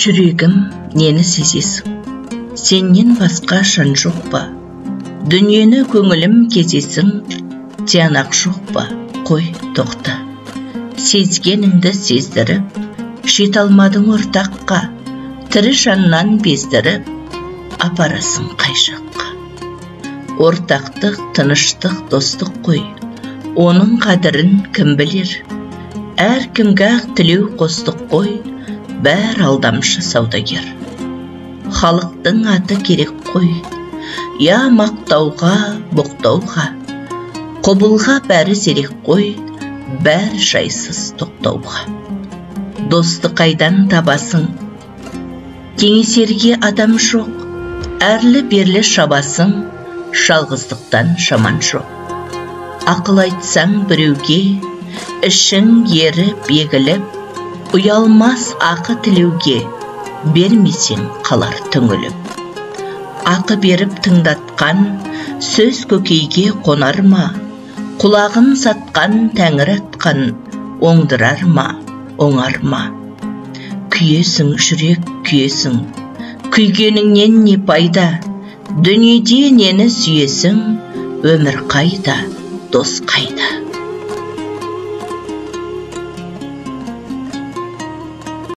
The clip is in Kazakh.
жүрегім, нені сезесің? Сеннен басқа жан жоқ па? Дүниені көңілім кезесің, тиянақ жоқ па? Қой, тоқта. Сезгеніңді сездіріп, жете алмадың ортаққа, тірі жаннан бездіріп, апарасың қай жаққа? Ортақтық, тыныштық, достық қой, оның қадірін кім білер? Әркімге ақ тілеу қостық қой, бәр алдамшы саудагер. Халықтың аты керек қой, я мақтауға, боқтауға, құбылға бәрі зерек қой, бәр жайсыз тоқтауға. Досты қайдан табасың? Кеңесерге адам жоқ, әрлі-берлі шабасың, жалғыздықтан жаман жоқ. Ақыл айтсаң біреуге, ішің еріп, егіліп, ұялмас ақы тілеуге, бермесең қалар түңіліп. Ақы беріп тыңдатқан сөз көкейге қонар ма? Құлағын сатқан тәңір атқан оңдырар ма, оңар ма? Күйесің, жүрек күйесің, күйгеніңнен не пайда? Дүниеде нені сүйесің, өмір қайда, дос қайда?